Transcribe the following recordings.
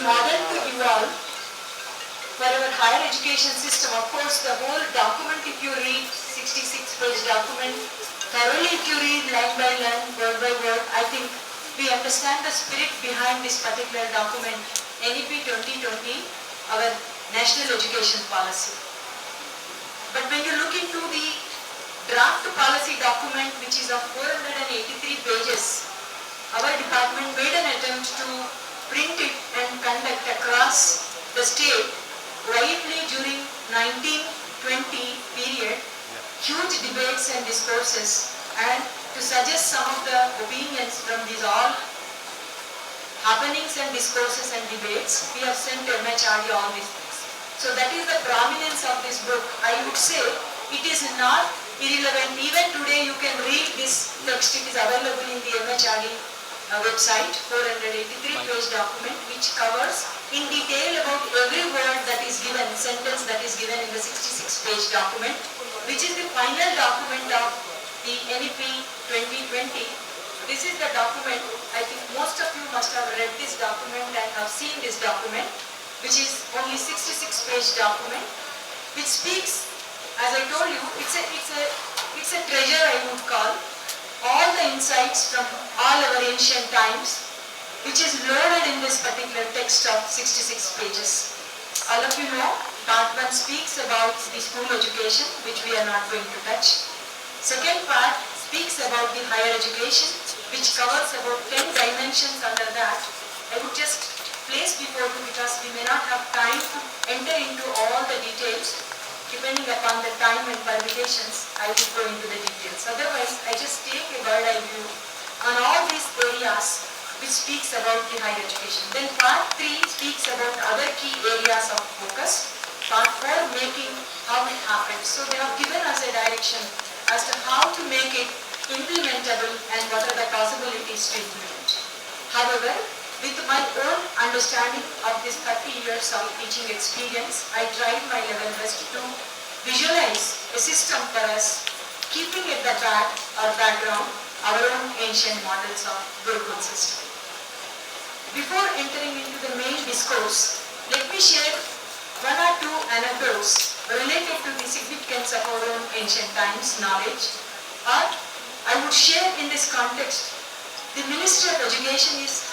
modern to evolve for our higher education system. Of course, the whole document, if you read 66-page document, thoroughly if you read line by line, word by word, I think we understand the spirit behind this particular document, NEP 2020, our National Education Policy. But when you look into the draft policy document, which is of 483 pages, our department made an attempt to print it and conduct across the state widely during 1920 period, huge debates and discourses, and to suggest some of the opinions from these all happenings and discourses and debates, we have sent MHRD all these things. So that is the prominence of this book. I would say it is not irrelevant. Even today you can read this text. It is available in the MHRD website, 483-page document, which covers in detail about every word that is given, sentence that is given in the 66-page document, which is the final document of the NEP 2020. This is the document. I think most of you must have read this document and have seen this document, which is only 66-page document, which speaks, as I told you, it's a treasure, I would call, all the insights from all our ancient times, which is loaded in this particular text of 66 pages. All of you know, part 1 speaks about the school education, which we are not going to touch. Second part speaks about the higher education, which covers about 10 dimensions under that. I would just place before you, because we may not have time to enter into all the details. Depending upon the time and permutations, I will go into the details. Otherwise, I just take a bird eye view on all these areas which speaks about the higher education. Then part 3 speaks about other key areas of focus. Part 4 making how it happens. So they have given us a direction as to how to make it implementable and what are the possibilities to implement. However, with my own understanding of this 30 years of teaching experience, I tried my level best to visualize a system for us, keeping at the back or background our own ancient models of Gurukul system. Before entering into the main discourse, let me share 1 or 2 anecdotes related to the significance of our own ancient times knowledge. Or I would share in this context, the Ministry of Education is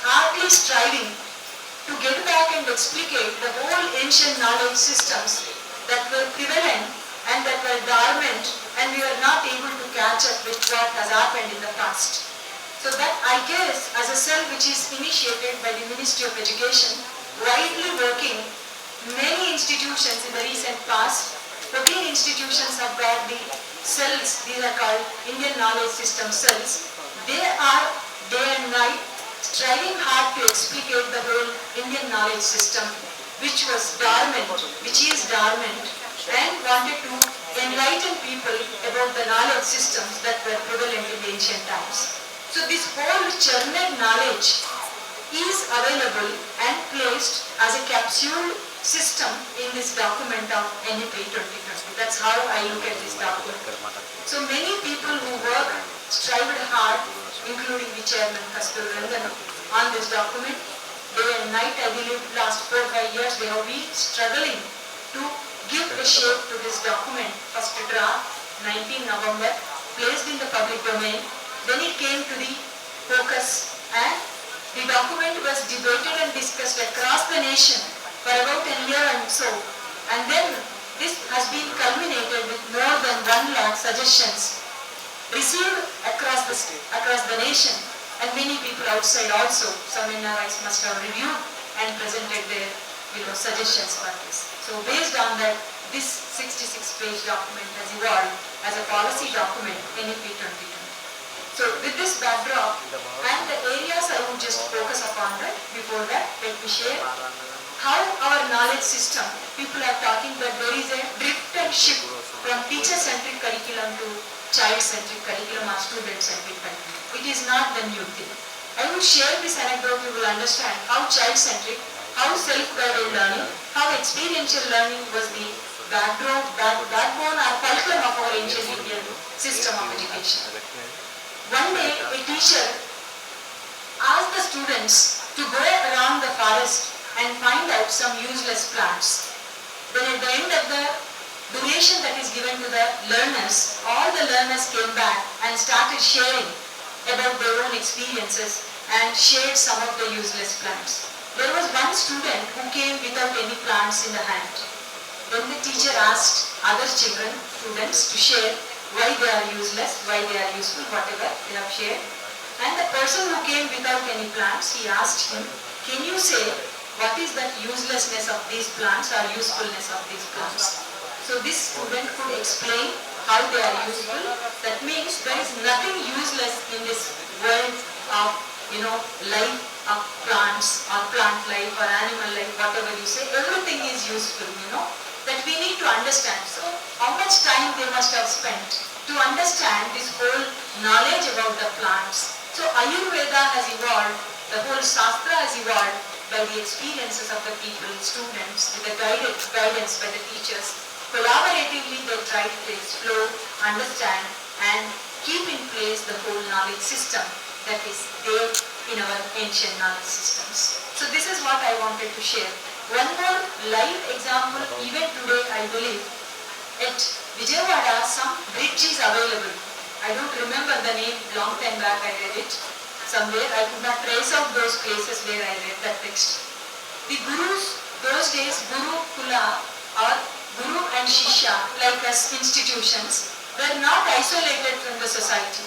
hardly striving to get back and explicate the whole ancient knowledge systems that were prevalent and that were dormant, and we were not able to catch up with what has happened in the past. So that, I guess, as a cell which is initiated by the Ministry of Education, widely working, many institutions in the recent past, 14 institutions have got the cells, these are called Indian Knowledge System cells. They are day and night striving hard to explicate the whole Indian knowledge system, which was dormant, which is dormant, and wanted to enlighten people about the knowledge systems that were prevalent in the ancient times. So this whole churned knowledge is available and placed as a capsule system in this document of NEP 2020. That's how I look at this document. So many people who work, strived hard, including the chairman, Kastur Rangan, on this document. Day and night, I believe, last 4 or 5 years, they have been struggling to give a shape to this document. First draft, 19 November, placed in the public domain. Then it came to the focus, and the document was debated and discussed across the nation for about a year and so. And then this has been culminated with more than 1 lakh suggestions received across the nation, and many people outside also. Some NRIs must have reviewed and presented their suggestions for this. So based on that, this 66-page document has evolved as a policy document, NEP 2020. So with this backdrop and the areas I would just focus upon that. Before that, let me share how our knowledge system, people are talking that there is a drift and shift from teacher-centric curriculum to child-centric curriculum or student-centric curriculum. It is not the new thing. I will share this anecdote, you will understand how child-centric, how self-guided learning, how experiential learning was the backbone or fulcrum of our ancient Indian system of education. One day, a teacher asked the students to go around the forest and find out some useless plants. Then at the end of the duration that is given to the learners, all the learners came back and started sharing about their own experiences and shared some of the useless plants. There was one student who came without any plants in the hand. Then the teacher asked other children, students, to share why they are useless, why they are useful, whatever they have shared. And the person who came without any plants, he asked him, can you say what is the uselessness of these plants or usefulness of these plants? So this student could explain how they are useful. That means there is nothing useless in this world of, life of plants or plant life or animal life, whatever you say. Everything is useful, that we need to understand. So how much time they must have spent to understand this whole knowledge about the plants. So Ayurveda has evolved, the whole Shastra has evolved by the experiences of the people, students, with the guidance by the teachers. Collaboratively they try to explore, understand and keep in place the whole knowledge system that is there in our ancient knowledge systems. So this is what I wanted to share. One more live example, even today I believe, at Vijayawada some bridge is available. I don't remember the name, long time back I read it somewhere. I could not trace out those places where I read that text. The gurus, those days Guru Kula or Guru and Shishya, like us institutions, were not isolated from the society.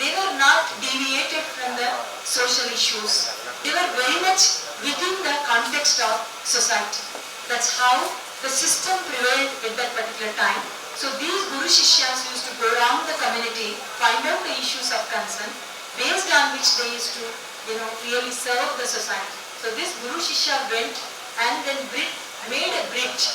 They were not deviated from the social issues. They were very much within the context of society. That's how the system prevailed at that particular time. So these Guru Shishyas used to go around the community, find out the issues of concern, based on which they used to, really serve the society. So this Guru Shishya went and then made a bridge.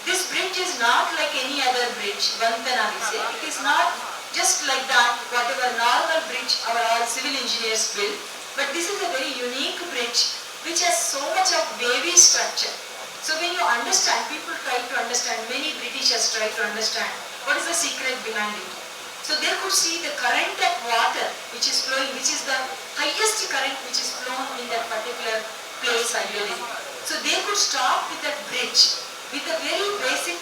This bridge is not like any other bridge, Vantana we say. It is not just like that, whatever normal bridge our all civil engineers build. But this is a very unique bridge which has so much of wavy structure. So when you understand, people try to understand, many Britishers try to understand what is the secret behind it. So they could see the current of water which is flowing, which is the highest current which is flown in that particular place I believe. So they could start with that bridge with a very basic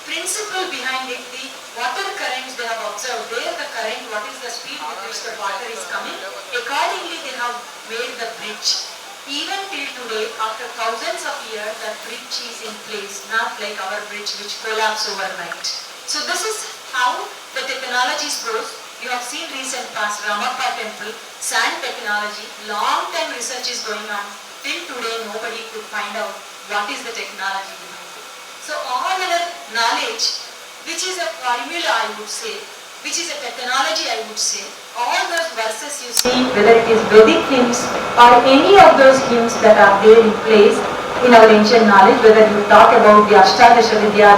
principle behind it, the water currents they have observed, there the current, what is the speed with which the water is coming, accordingly they have made the bridge. Even till today, after thousands of years, that bridge is in place, not like our bridge which collapsed overnight. So this is how the technologies grows. You have seen recent past, Ramappa temple, sand technology, long time research is going on. Till today, nobody could find out what is the technology behind it. So all our knowledge, which is a formula I would say, which is a technology I would say, all those verses you see, whether it is Vedic hymns or any of those hymns that are there in place in our ancient knowledge, whether you talk about the Ashtadasha Vidya,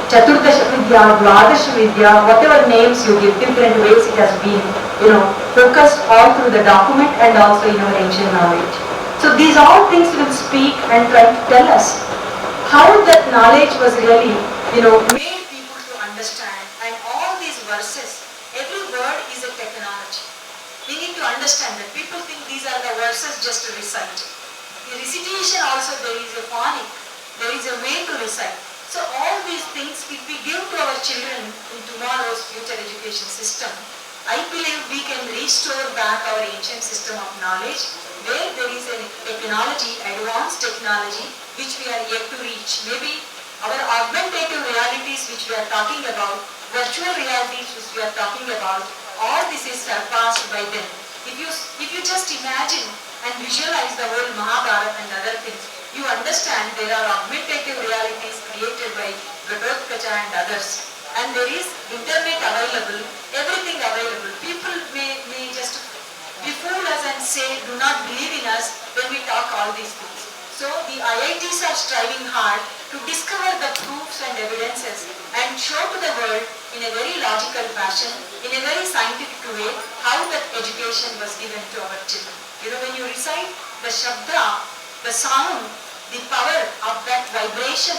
Chaturdasha Vidya, Dwadasha Vidya, whatever names you give, different ways it has been, focused all through the document and also in our ancient knowledge. So these all things will speak and try to tell us how that knowledge was really, made people to understand. And all these verses, every word is a technology. We need to understand that. People think these are the verses just to recite. The recitation also, there is a phonic, there is a way to recite. So all these things, if we give to our children in tomorrow's future education system, I believe we can restore back our ancient system of knowledge, where there is a technology, advanced technology, which we are yet to reach. Maybe our augmentative realities which we are talking about, virtual realities which we are talking about, all this is surpassed by them. If you just imagine and visualize the whole Mahabharata and other things, you understand there are augmentative realities created by Dr.K.Kamala and others. And there is internet available, everything available. People may just befool us and say, do not believe in us when we talk all these things. So the IITs are striving hard to discover the proofs and evidences and show to the world in a very logical fashion, in a very scientific way, how that education was given to our children. When you recite the Shabda, the sound, the power of that vibration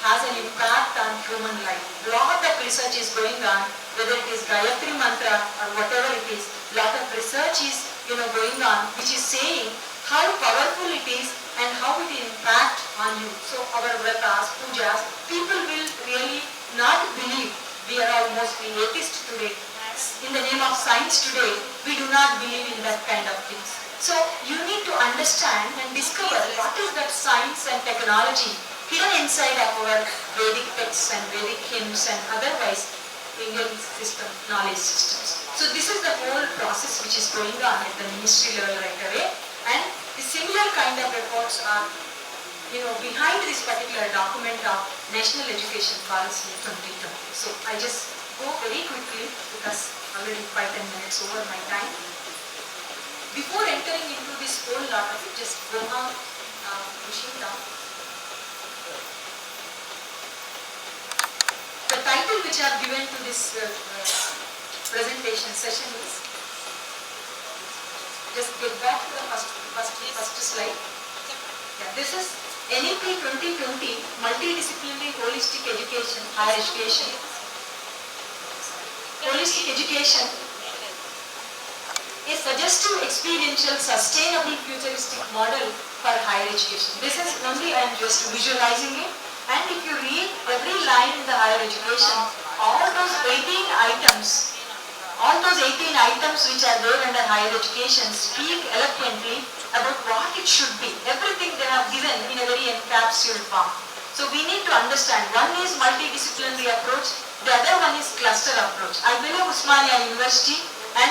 has an impact on human life. Lot of research is going on, whether it is Gayatri Mantra or whatever it is, lot of research is going on, which is saying how powerful it is and how it will impact on you. So our vratas, pujas, people will really not believe. We are all mostly atheists today. In the name of science today, we do not believe in that kind of things. So you need to understand and discover what is that science and technology hidden inside of our Vedic texts and Vedic hymns and otherwise Indian system, knowledge systems. So this is the whole process which is going on at the ministry level right away, and the similar kind of efforts are behind this particular document of National Education Policy 2020. So I just go very quickly because already 5-10 minutes over my time. Before entering into this whole lot of it, just go on pushing down. The title which I have given to this presentation session is, just get back to the first slide. Yeah, this is NEP 2020 Multidisciplinary Holistic Education, Higher Education. Holistic Education, a suggestive, experiential, sustainable, futuristic model for higher education. This is only I am just visualizing it, and if you read every line in the higher education, all those 18 items which are there under higher education speak eloquently about what it should be. Everything they have given in a very encapsulated form. So we need to understand, one is multidisciplinary approach, the other one is cluster approach. I believe Osmania University and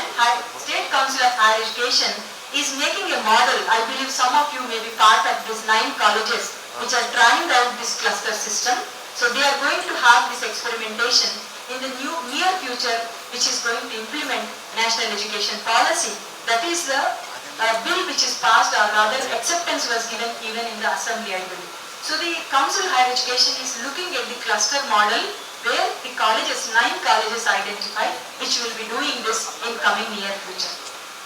State Council of Higher Education is making a model. I believe some of you may be part of these 9 colleges which are trying out this cluster system. So they are going to have this experimentation in the near future, which is going to implement National Education Policy. That is the bill which is passed, or rather acceptance was given even in the assembly, I believe. So the Council of Higher Education is looking at the cluster model where the colleges, 9 colleges identified, which will be doing this in coming near future.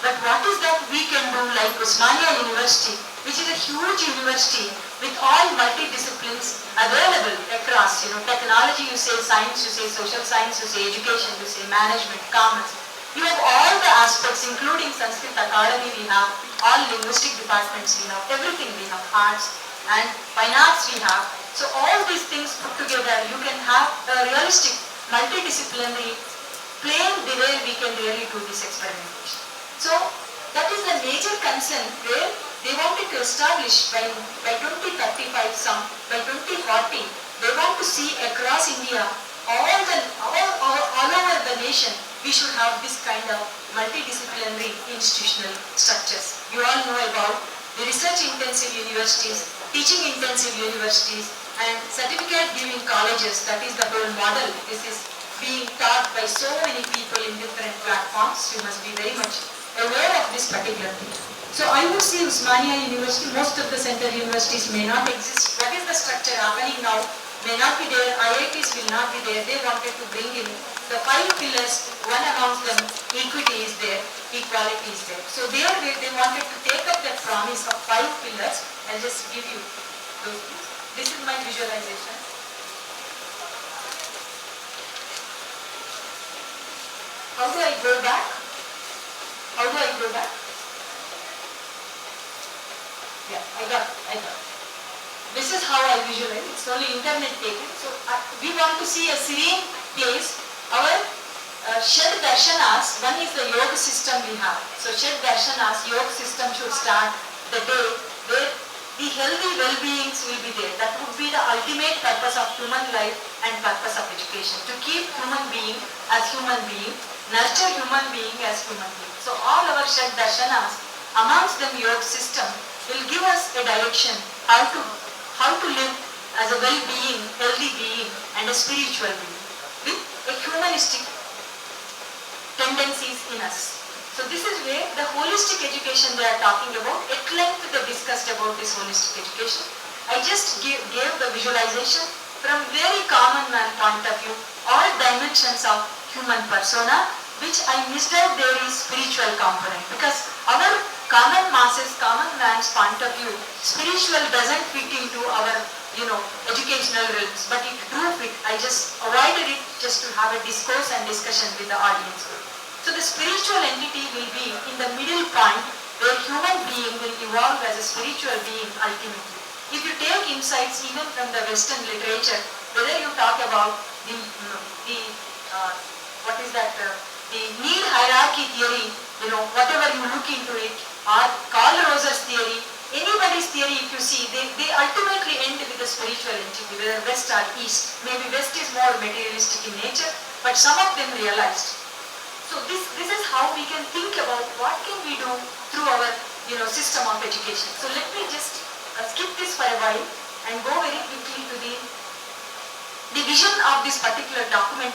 But what is that we can do like Osmania University, which is a huge university with all multidisciplines available across, technology, you say science, you say social science, you say education, you say management, commerce. You have all the aspects, including Sanskrit Academy we have, all linguistic departments we have, everything we have, arts and fine arts we have. So all these things put together, you can have a realistic, multidisciplinary, playing the way we can really do this experimentation. So that is the major concern where they wanted to establish by 2035 by 2040, they want to see across India, all over the nation, we should have this kind of multidisciplinary institutional structures. You all know about the research-intensive universities, teaching-intensive universities, and certificate-giving colleges. That is the whole model. This is being taught by so many people in different platforms. You must be very much aware of this particular thing. So I would say Osmania University, most of the center universities may not exist. What is the structure happening now? May not be there. IITs will not be there. They wanted to bring in the 5 pillars. One amongst them, equity is there, equality is there. So there they wanted to take up that promise of 5 pillars and just give you those things. This is my visualization. How do I go back? How do I go back? Yeah, I got it. This is how I visualize. It's only internet taken. So we want to see a serene place. Our Shed Darshanas, one is the yoga system we have. So Shed Darshanas, yoga system should start the day where the healthy well-beings will be there. That would be the ultimate purpose of human life and purpose of education. To keep human being as human being, nurture human being as human being. So all our Shed Darshanas, amongst them yoga system, will give us a direction how to live as a well-being, healthy being and a spiritual being with a humanistic tendencies in us. So this is where the holistic education they are talking about. At length they discussed about this holistic education. I just gave the visualization from very common man point of view, all dimensions of human persona, which I missed out there is spiritual component, because our common masses, common man's point of view, spiritual doesn't fit into our educational realms, but it drew fit. I just avoided it just to have a discourse and discussion with the audience. So the spiritual entity will be in the middle point where human being will evolve as a spiritual being ultimately. If you take insights even from the Western literature, whether you talk about what is that, the need hierarchy theory, whatever you look into it, or Carl Roser's theory, anybody's theory, if you see, they ultimately end with a spiritual entity, whether West or East. Maybe West is more materialistic in nature, but some of them realized. So this is how we can think about what can we do through our system of education. So let me just skip this for a while and go very quickly to the vision of this particular document.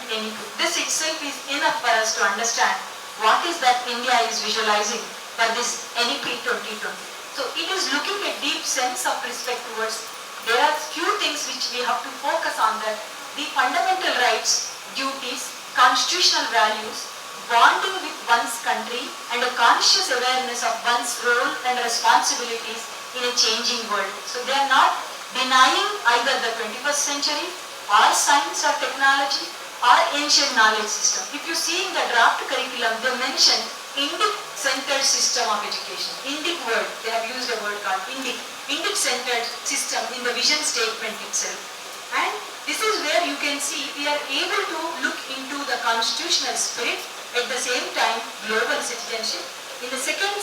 This itself is enough for us to understand what is that India is visualizing for this NEP 2020. So it is looking a deep sense of respect towards, there are few things which we have to focus on, that the fundamental rights, duties, constitutional values, bonding with one's country, and a conscious awareness of one's role and responsibilities in a changing world. So they are not denying either the 21st century or science or technology or ancient knowledge system. If you see in the draft curriculum, they mention Indic-centered system of education. Indic word, they have used a word called Indic. Indic-centered system in the vision statement itself. And this is where you can see we are able to look into the constitutional spirit, at the same time global citizenship. In the second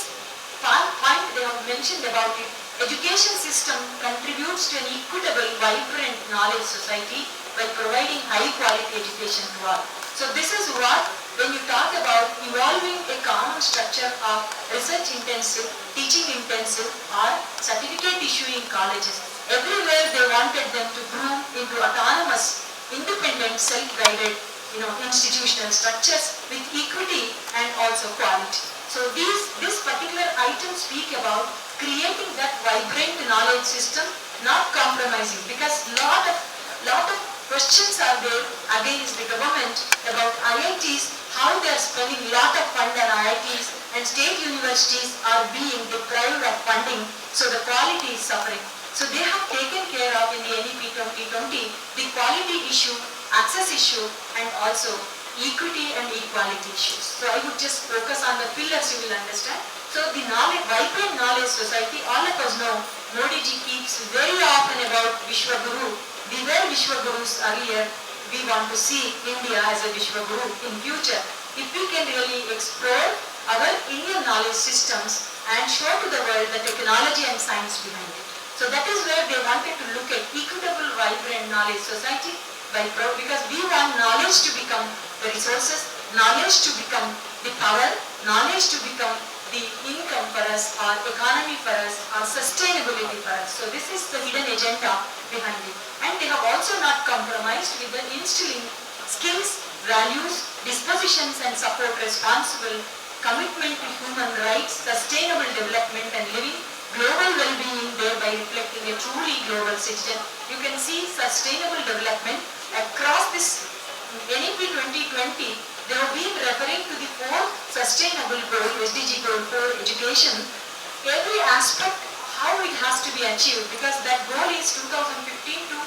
point they have mentioned about it, education system contributes to an equitable, vibrant knowledge society by providing high quality education to all. So this is what, when you talk about evolving a common structure of research intensive, teaching intensive or certificate issuing colleges, everywhere they wanted them to groom into autonomous, independent, self-guided institutional structures with equity and also quality. So this particular item speak about creating that vibrant knowledge system, not compromising, because lot of questions are there against the government about IITs, how they are spending lot of fund on IITs, and state universities are being deprived of funding, so the quality is suffering. So they have taken care of in the NEP 2020 the quality issue, access issue, and also equity and equality issues. So I would just focus on the pillars, you will understand. So the vibrant knowledge society, all of us know, Modi ji keeps very often about Vishwaguru. We were Vishwagurus earlier, we want to see India as a Vishwaguru in future. If we can really explore our Indian knowledge systems and show to the world the technology and science behind it. So that is where they wanted to look at equitable, vibrant knowledge society, because we want knowledge to become the resources, knowledge to become the power, knowledge to become the income for us, or economy for us, or sustainability for us. So this is the hidden agenda behind it. And they have also not compromised with the instilling skills, values, dispositions and support responsible commitment to human rights, sustainable development and living, global well-being, thereby reflecting a truly global citizen. You can see sustainable development across this NEP 2020. They have been referring to the 4 sustainable goal, SDG goal 4, education. Every aspect, how it has to be achieved, because that goal is 2015 to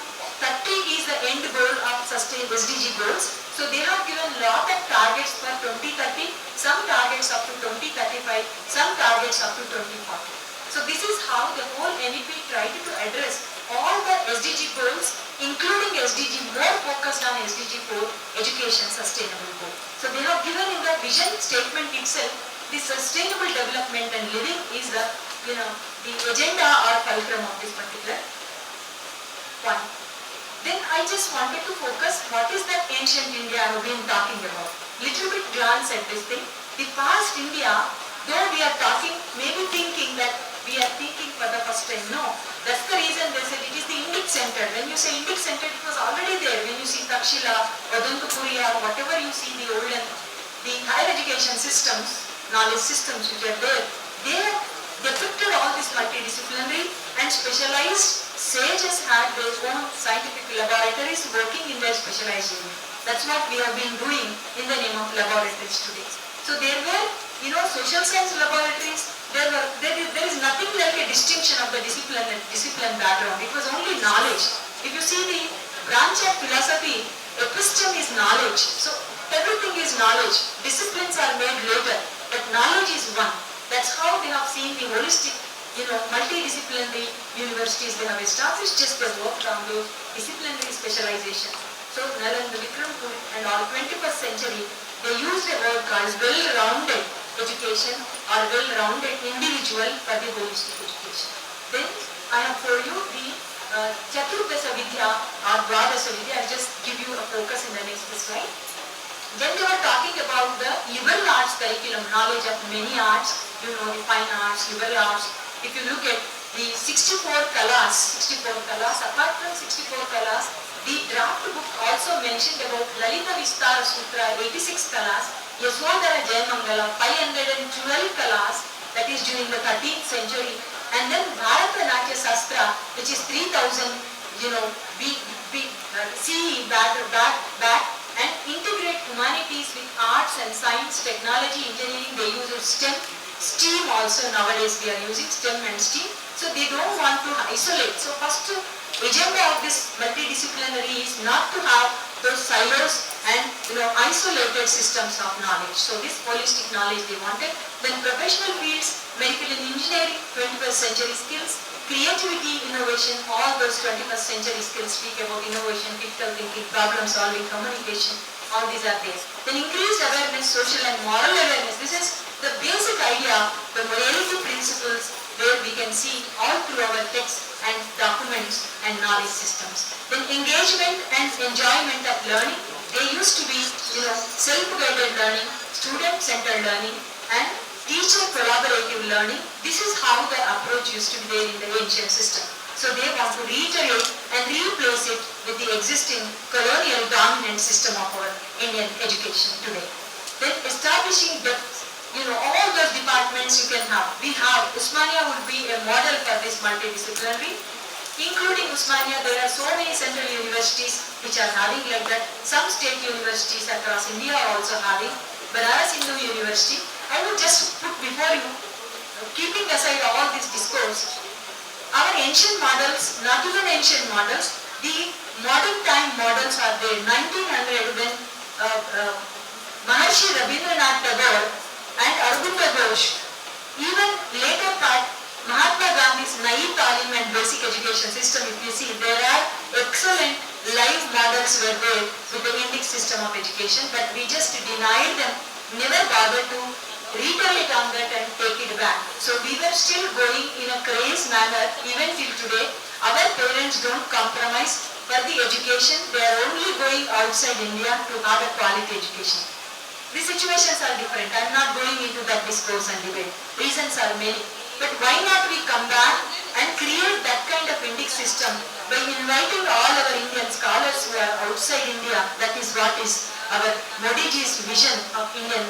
30 is the end goal of SDG goals. So they have given lot of targets for 2030, some targets up to 2035, some targets up to 2040. So this is how the whole NEP tried to address all the SDG goals, including SDG, more focused on SDG 4, education sustainable goal. So they have given in the vision statement itself, the sustainable development and living is the, the agenda or fulcrum of this particular point. Then I just wanted to focus what is that ancient India I have been talking about. Little bit glance at this thing. The past India, though we are talking, maybe thinking that we are thinking for the first time. No, that's the reason they said it is the Indic-centered. When you say Indic-centered, it was already there. When you see Takshila, Odankapuri, or whatever you see the olden, the higher education systems, knowledge systems which are there, they have depicted all these multidisciplinary and specialized sages had their own scientific laboratories working in their specialized area. That's what we have been doing in the name of laboratories today. So there were, social science laboratories. There is nothing like a distinction of the discipline background. It was only knowledge. If you see the branch of philosophy, episteme is knowledge. So everything is knowledge. Disciplines are made later, but knowledge is one. That's how they have seen seen the holistic, multidisciplinary universities they have established, just they worked on those disciplinary specialization. So Nalanda, Vikram and all 21st century, they used a word called well-rounded education or well-rounded individual for the holistic education. Then I have for you the Chaturdasa Vidya or Dwadasa Vidya. I'll just give you a focus in the next slide. Then they were talking about the liberal arts curriculum, knowledge of many arts, the fine arts, liberal arts. If you look at the 64 kalas, apart from 64 kalas, the draft book also mentioned about Lalita Vistara Sutra, 86 kalas, Yasodhara Jayamangala, 512 kalas, that is during the 13th century, and then Bharata Natya Sastra, which is 3000, CE back, and integrate humanities with arts and science, technology, engineering. They use STEM, STEAM also nowadays we are using STEM and STEAM. So they don't want to isolate. So first agenda of this multidisciplinary is not to have those silos and isolated systems of knowledge. So this holistic knowledge they wanted. Then professional fields, medical and engineering, 21st century skills, creativity, innovation, all those 21st century skills speak about innovation, critical thinking, problem solving, communication, all these are there. Then increased awareness, social and moral awareness. This is the basic idea, the morality principles where we can see all through our texts and documents and knowledge systems. Then engagement and enjoyment of learning. They used to be, self-guided learning, student-centered learning, and teacher collaborative learning. This is how the approach used to be there in the ancient system. So they want to reiterate and replace it with the existing colonial dominant system of our Indian education today. Then establishing the, all those departments you can have. We have, Usmania would be a model for this multidisciplinary. Including Usmania, there are so many central universities which are having like that. Some state universities across India are also having. Banaras Hindu University. I would just put before you, keeping aside all this discourse, our ancient models, not even ancient models, the modern time models are there. 1900 when Maharshi Rabindranath Tagore and Arvind Ghosh, even later part, Mahatma Gandhi's naive talim and basic education system, if you see, there are excellent live models were there with the Indic system of education, but we just denied them, never bothered to reiterate on that and take it back. So we were still going in a crazed manner even till today. Our parents don't compromise for the education. They are only going outside India to have a quality education. The situations are different. I am not going into that discourse and debate. Reasons are many. But why not we come back and create that kind of Indic system by inviting all our Indian scholars who are outside India. That is what is our Modiji's vision of Indian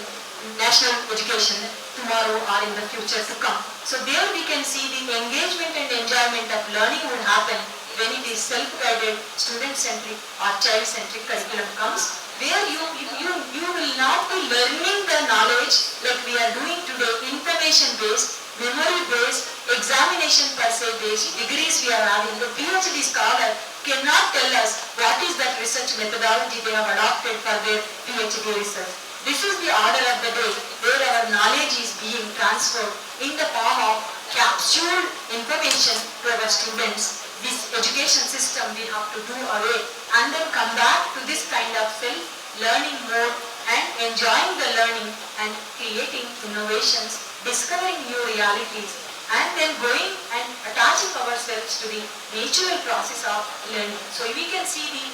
national education tomorrow or in the future to come. So there we can see the engagement and enjoyment of learning would happen when it is self-guided, student-centric or child-centric curriculum comes, where you will not be learning the knowledge like we are doing today, information-based, memory-based, examination per se based, degrees we are having. The PhD scholar cannot tell us what is that research methodology they have adopted for their PhD research. This is the order of the day where our knowledge is being transferred in the form of capsured information to our students. This education system we have to do away and then come back to this kind of self-learning mode and enjoying the learning and creating innovations, discovering new realities, and then going and attaching ourselves to the natural process of learning. So we can see the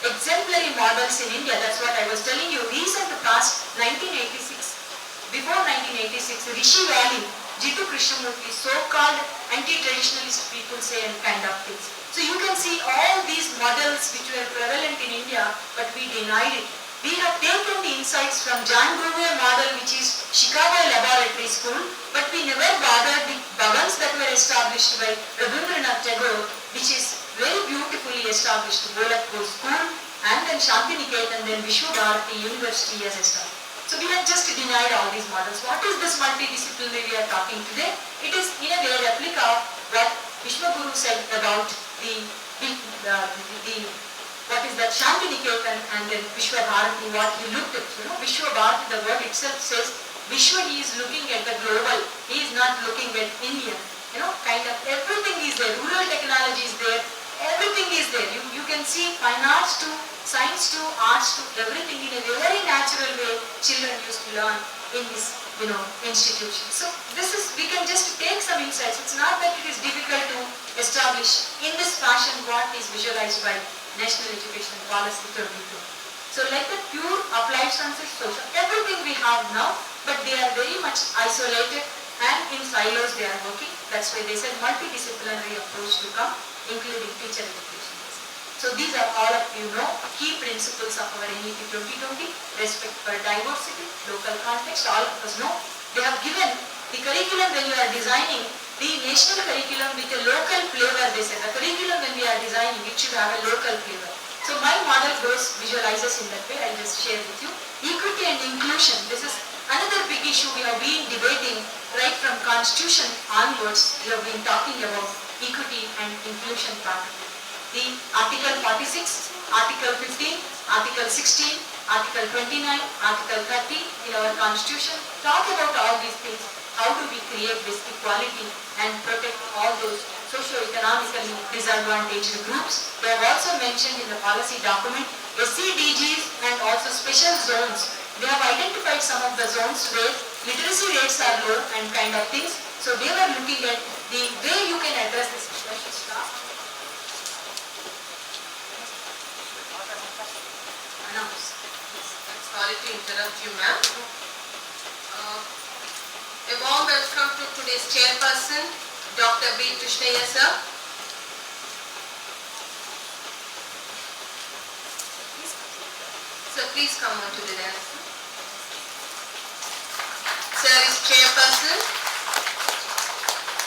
exemplary models in India. That's what I was telling you. Recent past 1986, before 1986, Rishi Valley, Jitu Krishnamurti, so-called anti-traditionalist people say and kind of things. So you can see all these models which were prevalent in India, but we denied it. We have taken the insights from John Brewer model, which is Chicago Laboratory School, but we never bothered the bhavans that were established by Rabindranath Tagore, which is very beautifully established, Golakpur School, and then Shantiniketan, then Vishwa Bharati University as established. So we have just denied all these models. What is this multidisciplinary we are talking today? It is in a way a replica of what Vishwaguru said about what is that Shantiniketan and then Vishwa Bharati, what he looked at. Vishwa Bharati, the word itself says Vishwa, he is looking at the global. He is is not looking at India. Kind of everything is there. Rural technology is there. Everything is there. You can see fine arts to science to arts to everything in a very natural way. Children used to learn in this institution. So we can just take some insights. It's not that it is difficult to establish in this fashion what is visualized by National Education Policy 32. So like the pure applied sciences, social, everything we have now, but they are very much isolated and in silos they are working. That's why they said multidisciplinary approach to come, including teacher education. So these are all of key principles of our NEP 2020, respect for diversity, local context, all of us know. They have given the curriculum when you are designing the national curriculum with a local flavor. They said the curriculum when we are designing, it should have a local flavor. So my model visualizes in that way. I'll just share with you. Equity and inclusion. This is another big issue we have been debating right from Constitution onwards. We have been talking about equity and inclusion part. The Article 46, Article 15, Article 16, Article 29, Article 30 in our Constitution talk about all these things. How do we create this equality and protect all those socio-economically disadvantaged groups? They have also mentioned in the policy document SCDGs and also special zones. They have identified some of the zones where literacy rates are low and kind of things. So they were looking at the way you can address this special stuff. Sorry to interrupt you, ma'am. A warm welcome to today's chairperson, Dr. B. Krishnaya sir. Sir, please come on to the dais. Sir is chairperson.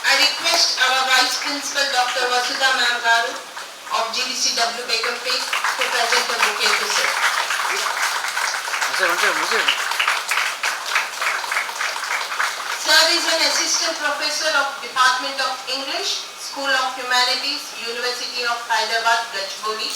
I request our vice principal, Dr. Vasudha ma'am Garu of GDCW Begum Place to present the bouquet to sir. Sir is an assistant professor of Department of English, School of Humanities, University of Hyderabad, Gachibowli.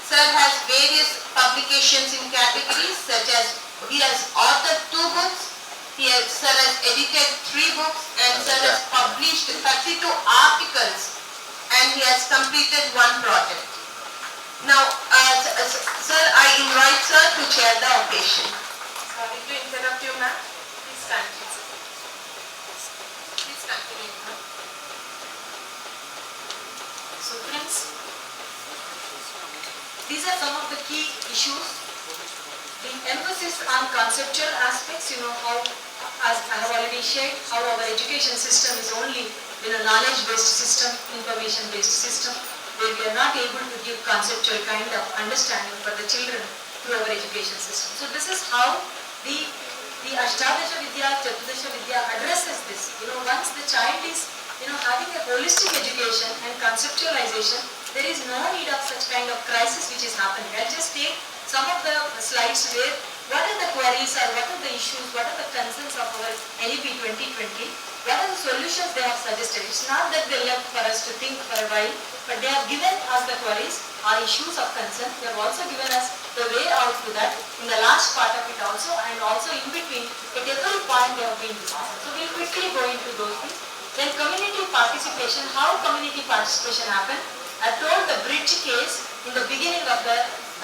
Sir has various publications in categories such as he has authored 2 books, sir has edited 3 books, and sir has published 32 articles, and he has completed 1 project. Now, sir, I invite sir to chair the occasion. Sorry to interrupt you, ma'am. Please continue. Please continue, ma'am. So, friends, these are some of the key issues. The emphasis on conceptual aspects, how, as I have already shared, how our education system is only knowledge-based system, information-based system, where we are not able to give conceptual kind of understanding for the children through our education system. So this is how the Ashtadasha Vidya, Chaturdasha Vidya addresses this. Once the child is having a holistic education and conceptualization, there is no need of such kind of crisis which is happening. I'll just take some of the slides where what are the queries or what are the issues, what are the concerns of our NEP 2020, what are the solutions they have suggested. It's not that they left for us to think for a while, but they have given us the queries or issues of concern. They have also given us the way out to that in the last part of it also, and also in between at every point they have been discussed. So we'll quickly go into those things. Then community participation, how community participation happened. I told the bridge case in the beginning of the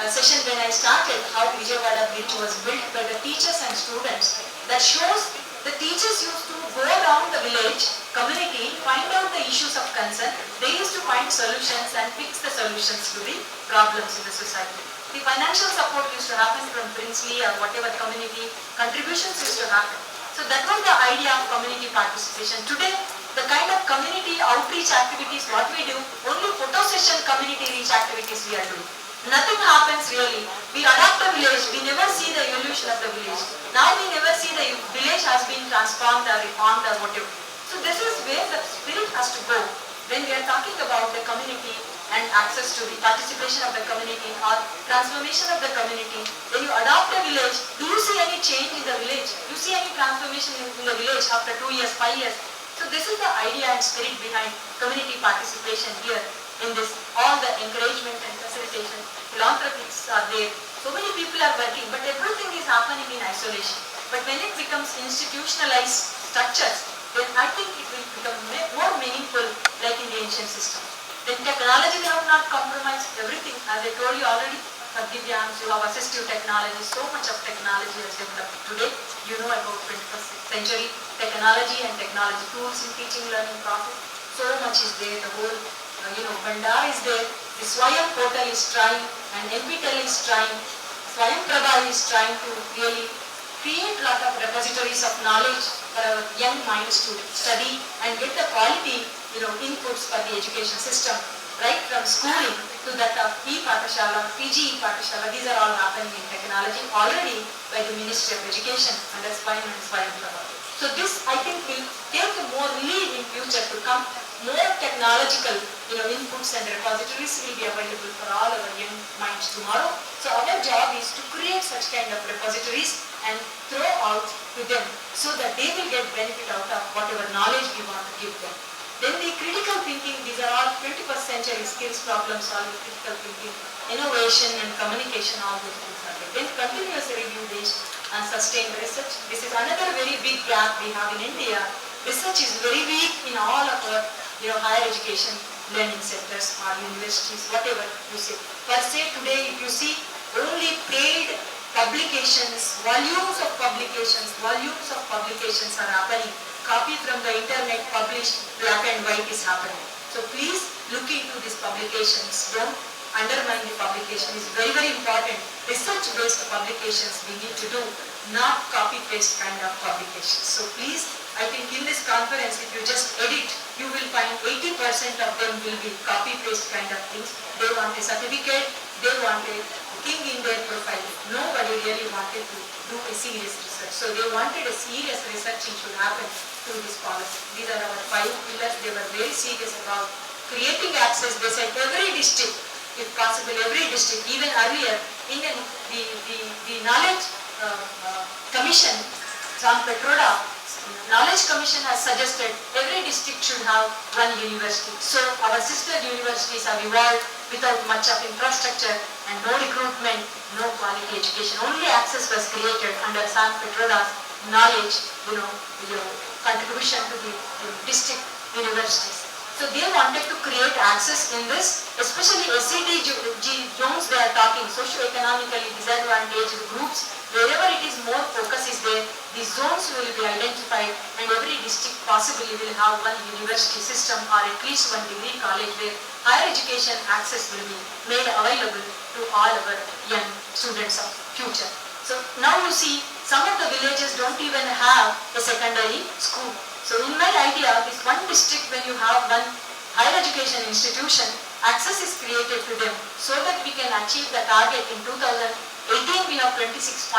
session when I started, how Vijayawada bridge was built by the teachers and students. That shows the teachers used to go around the village, community, find out the issues of concern. They used to find solutions and fix the solutions to the problems in the society. The financial support used to happen from princely or whatever community contributions used to happen. So that was the idea of community participation. Today, the kind of community outreach activities what we do, only photo session community reach activities we are doing. Nothing happens really. We adopt a village, we never see the evolution of the village. Now we never see the village has been transformed or reformed or whatever. So this is where the spirit has to go. When we are talking about the community and access to the participation of the community or transformation of the community, when you adopt a village, do you see any change in the village? Do you see any transformation in the village after 2 years, 5 years? So this is the idea and spirit behind community participation here in this, all the encouragement and facilitation. Philanthropists are there. So many people are working, but everything is happening in isolation. But when it becomes institutionalized structures, then I think it will become more meaningful like in the ancient system. Then technology we have not compromised everything. As I told you already, for Divyangs, you have assistive technology, so much of technology has developed today. You know about 21st century technology and technology tools in teaching, learning, profit. So much is there, the whole, Bandar is there, the Swayam portal is trying, and NPTEL is trying, Swayam Prabha is trying to really create a lot of repositories of knowledge for our young minds to study and get the quality, inputs for the education system, right from schooling to that of E-Patashala, PG E-Patashala. These are all happening in technology already by the Ministry of Education under Swayam and Swayam Prabha. So this, I think, will take more lead in future to come. More technological, inputs and repositories will be available for all our young minds tomorrow. So our job is to create such kind of repositories and throw out to them so that they will get benefit out of whatever knowledge we want to give them. Then the critical thinking, these are all 21st century skills, problem solving, critical thinking, innovation and communication, all those things are there. Then continuous review based and sustained research. This is another very big gap we have in India. Research is very weak in all of our higher education learning centers or universities, whatever you say. Per se today, if you see only paid publications, volumes of publications are happening. Copy from the internet, published, black and white is happening. So please look into these publications. Don't undermine the publication. It's very, very important. Research-based publications we need to do, not copy-paste kind of publications. So please, I think in this conference, if you just edit, you will find 80% of them will be copy-paste kind of things. They want a certificate, they want a king in their profile. Nobody really wanted to do a serious research. So they wanted a serious researching should happen through this policy. These are our 5 pillars. They were very serious about creating access. They said every district, if possible, every district, even earlier, in the knowledge commission, John Petroda, Knowledge Commission has suggested every district should have one university. So our sister universities have evolved without much of infrastructure and no recruitment, no quality education. Only access was created under San Petroda's knowledge, contribution to the district universities. So they wanted to create access in this, especially SCD zones they are talking, socio-economically disadvantaged groups. Wherever it is more focus is there, the zones will be identified and every district possibly will have one university system or at least one degree college where higher education access will be made available to all our young students of future. So now you see, some of the villages don't even have a secondary school. So in my idea, this one district, when you have one higher education institution, access is created to them so that we can achieve the target. In 2018, we have 26.3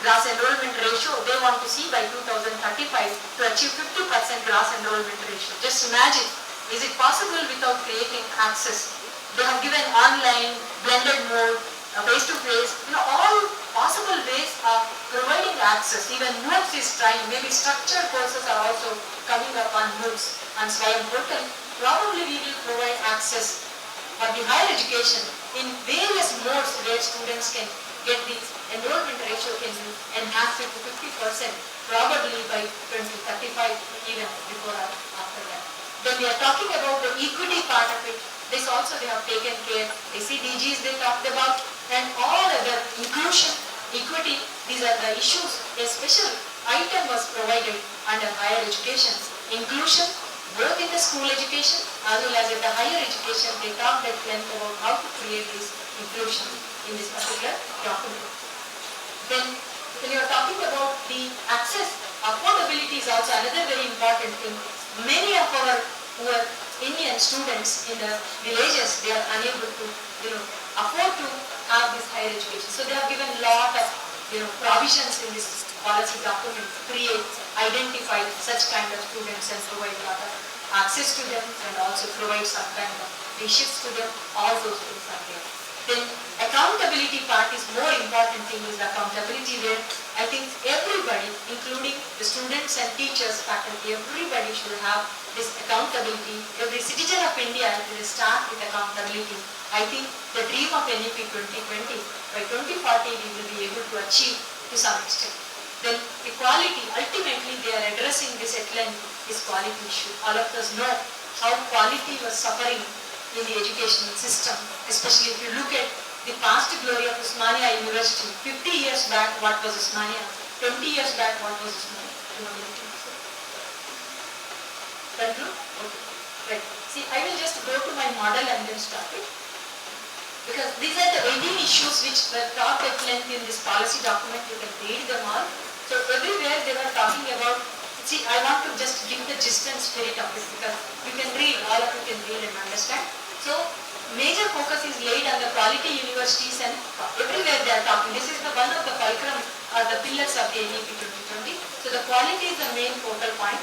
gross enrollment ratio. They want to see by 2035 to achieve 50% gross enrollment ratio. Just imagine, is it possible without creating access? They have given online, blended mode, face-to-face, all possible ways of providing access. Even MOOCs is trying, maybe structured courses are also coming up on MOOCs and Swayam portal. Probably we will provide access for the higher education in various modes where students can get the enrollment ratio can be enhanced to 50%, probably by 2035, even before or after that. Then we are talking about the equity part of it. This also they have taken care. SDGs they talked about, and all other inclusion, equity, these are the issues. A special item was provided under higher education. Inclusion, both in the school education as well as in the higher education, they talked at length about how to create this inclusion in this particular document. Then when you are talking about the access, affordability is also another very important thing. Many of our who are Indian students in the villages, they are unable to afford to have this higher education. So they have given a lot of provisions in this policy document to create, identify such kind of students and provide a lot of access to them and also provide some kind of reshifts to them. All those things are there. Then accountability part is more important thing, is the accountability where I think everybody, including the students and teachers, faculty, everybody should have this accountability. Every citizen of India will start with accountability. I think the dream of NEP 2020, by 2040 we will be able to achieve to some extent. Then equality, ultimately they are addressing this settle in is quality issue. All of us know how quality was suffering in the educational system, especially if you look at the past glory of Osmania University. 50 years back, what was Osmania? 20 years back, what was Osmania? Conclude? Okay. Right. See, I will just go to my model and then start it. Because these are the 18 issues which were taught at length in this policy document. You can read them all. So everywhere they were talking about, see, I want to just give the gist and spirit of it because you can read, all of you can read and understand. So major focus is laid on the quality universities and everywhere they are talking. This is the one of the fulcrum or the pillars of the NEP 2020. So the quality is the main focal point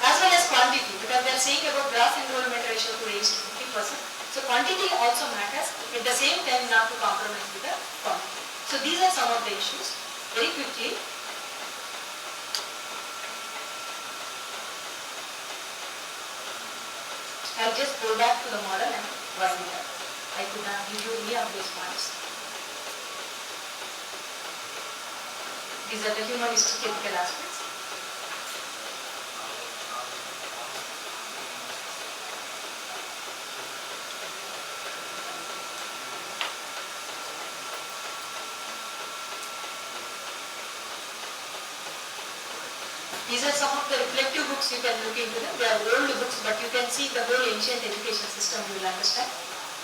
as well as quantity because they are saying about gross enrollment ratio to raise to 50%. So quantity also matters, at the same time not to compromise with the quality. So these are some of the issues. Very quickly, I'll just go back to the model and wind it up. I could not give you any of those points. These are the humanistic ethical aspects. These are some of the reflective books you can look into them. They are old books, but you can see the whole ancient education system, you will understand,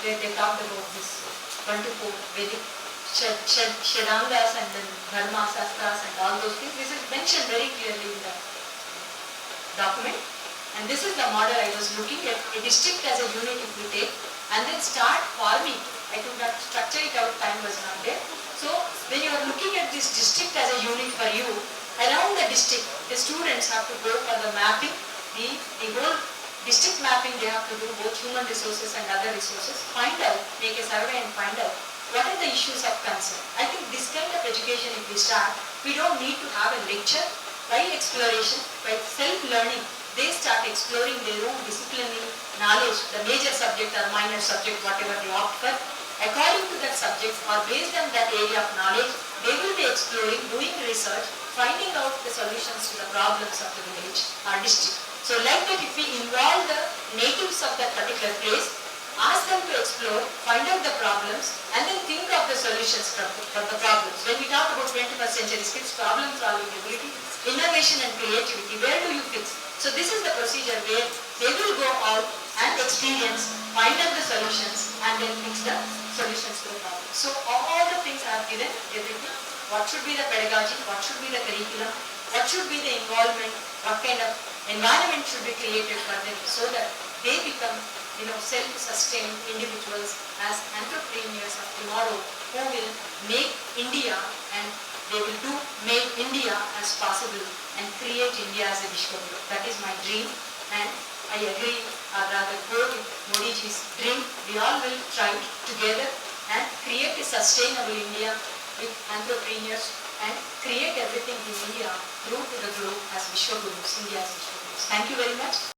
where they talked about this 1 to 4 Vedic Shadangas and then Dharma, Sastras and all those things. This is mentioned very clearly in the document. And this is the model I was looking at, a district as a unit if we take, and then start forming. I could not structure it out, time was not there. So when you are looking at this district as a unit for you, around the district, the students have to go for the mapping, the whole district mapping they have to do, both human resources and other resources, find out, make a survey and find out what are the issues of concern. I think this kind of education if we start, we don't need to have a lecture. By exploration, by self-learning, they start exploring their own disciplinary knowledge, the major subject or minor subject, whatever they opt for. According to that subject or based on that area of knowledge, they will be exploring, doing research, finding out the solutions to the problems of the village or district. So like that, if we involve the natives of that particular place, ask them to explore, find out the problems and then think of the solutions for the problems. When we talk about 21st century skills, problem solving ability, innovation and creativity, where do you fix? So this is the procedure where they will go out and experience, find out the solutions and then fix the solutions to the problem. So all the things are given, everything. What should be the pedagogy, what should be the curriculum, what should be the involvement, what kind of environment should be created for them so that they become self-sustained individuals as entrepreneurs of tomorrow who will make India and they will do make India as possible and create India as a Vishwaguru. That is my dream and I agree or rather go with Modiji's dream. We all will try together and create a sustainable India with entrepreneurs and create everything in India through to the globe as Vishwagurus, India as Vishwagurus. Thank you very much.